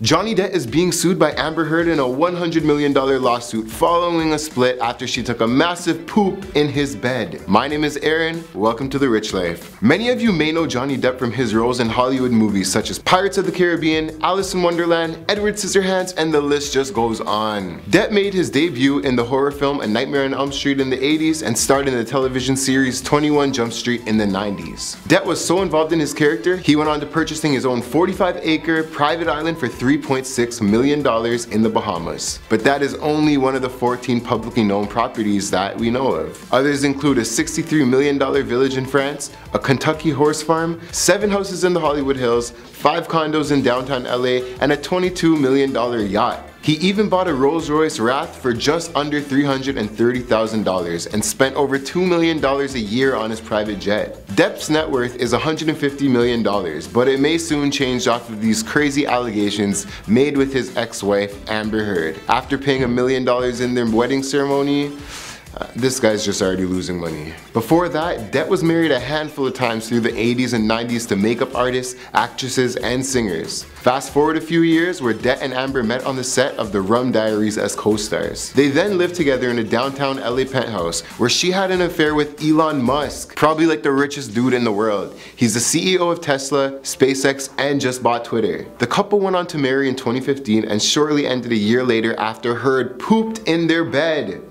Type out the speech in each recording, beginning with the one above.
Johnny Depp is being sued by Amber Heard in a $100 million lawsuit following a split after she took a massive poop in his bed. My name is Aaron, welcome to The Rich Life. Many of you may know Johnny Depp from his roles in Hollywood movies such as Pirates of the Caribbean, Alice in Wonderland, Edward Scissorhands, and the list just goes on. Depp made his debut in the horror film A Nightmare on Elm Street in the 80s and starred in the television series 21 Jump Street in the 90s. Depp was so involved in his character, he went on to purchasing his own 45-acre private island for $3.6 million in the Bahamas. But that is only one of the 14 publicly known properties that we know of. Others include a $63 million village in France, a Kentucky horse farm, 7 houses in the Hollywood Hills, 5 condos in downtown LA, and a $22 million yacht. He even bought a Rolls-Royce Wrath for just under $330,000 and spent over $2 million a year on his private jet. Depp's net worth is $150 million, but it may soon change off of these crazy allegations made with his ex-wife Amber Heard. After paying $1 million in their wedding ceremony, this guy's just already losing money. Before that, Depp was married a handful of times through the 80s and 90s to makeup artists, actresses, and singers. Fast forward a few years where Depp and Amber met on the set of The Rum Diaries as co-stars. They then lived together in a downtown LA penthouse where she had an affair with Elon Musk, probably like the richest dude in the world. He's the CEO of Tesla, SpaceX, and just bought Twitter. The couple went on to marry in 2015 and shortly ended a year later after Heard pooped in their bed.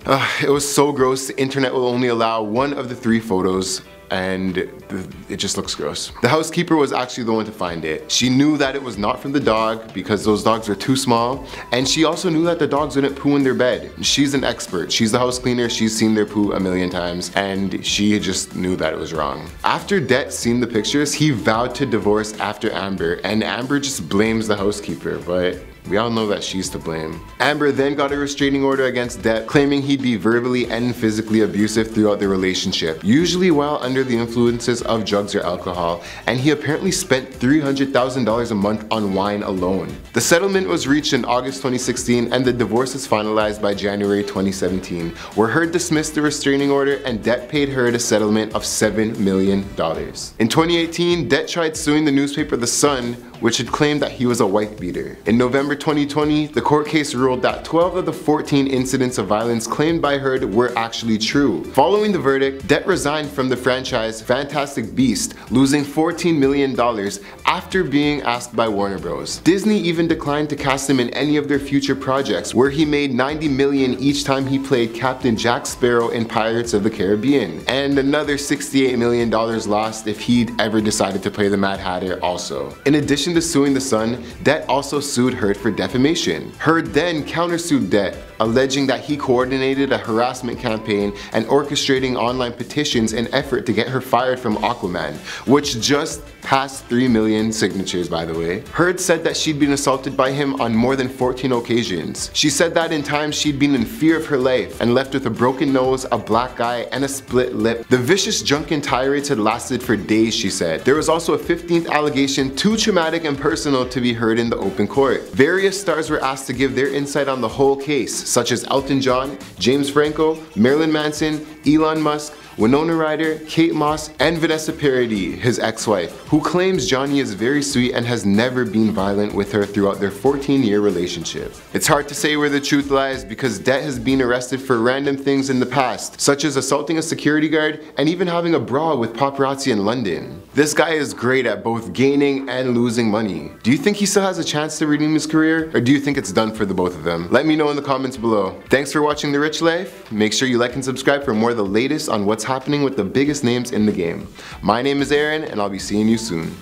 It was so gross, the internet will only allow one of the 3 photos, and it just looks gross. The housekeeper was actually the one to find it. She knew that it was not from the dog because those dogs were too small, and she also knew that the dogs wouldn't poo in their bed. She's an expert. She's the house cleaner. She's seen their poo a million times, and she just knew that it was wrong. After Depp seen the pictures, he vowed to divorce after Amber, and Amber just blames the housekeeper, but we all know that she's to blame. Amber then got a restraining order against Depp, claiming he'd be verbally and physically abusive throughout the relationship, usually while under the influences of drugs or alcohol, and he apparently spent $300,000 a month on wine alone. The settlement was reached in August 2016 and the divorce was finalized by January 2017, where Heard dismissed the restraining order and Depp paid Heard a settlement of $7 million. In 2018, Depp tried suing the newspaper The Sun, which had claimed that he was a wife beater. In November 2020, the court case ruled that 12 of the 14 incidents of violence claimed by Heard were actually true. Following the verdict, Depp resigned from the franchise Fantastic Beasts, losing $14 million after being asked by Warner Bros. Disney even declined to cast him in any of their future projects, where he made $90 million each time he played Captain Jack Sparrow in Pirates of the Caribbean, and another $68 million lost if he'd ever decided to play the Mad Hatter also. In addition to suing The Sun, Depp also sued Heard for defamation. Heard then countersued Depp, alleging that he coordinated a harassment campaign and orchestrating online petitions in effort to get her fired from Aquaman, which just passed 3 million signatures, by the way. Heard said that she'd been assaulted by him on more than 14 occasions. She said that in times she'd been in fear of her life and left with a broken nose, a black eye, and a split lip. The vicious drunken tirades had lasted for days, she said. There was also a 15th allegation too traumatic and personal to be heard in the open court. Various stars were asked to give their insight on the whole case, such as Elton John, James Franco, Marilyn Manson, Elon Musk, Winona Ryder, Kate Moss, and Vanessa Paradis, his ex-wife, who claims Johnny is very sweet and has never been violent with her throughout their 14-year relationship. It's hard to say where the truth lies because Depp has been arrested for random things in the past, such as assaulting a security guard and even having a brawl with paparazzi in London. This guy is great at both gaining and losing money. Do you think he still has a chance to redeem his career, or do you think it's done for the both of them? Let me know in the comments below. Thanks for watching The Rich Life. Make sure you like and subscribe for more of the latest on what's happening with the biggest names in the game. My name is Aaron, and I'll be seeing you soon.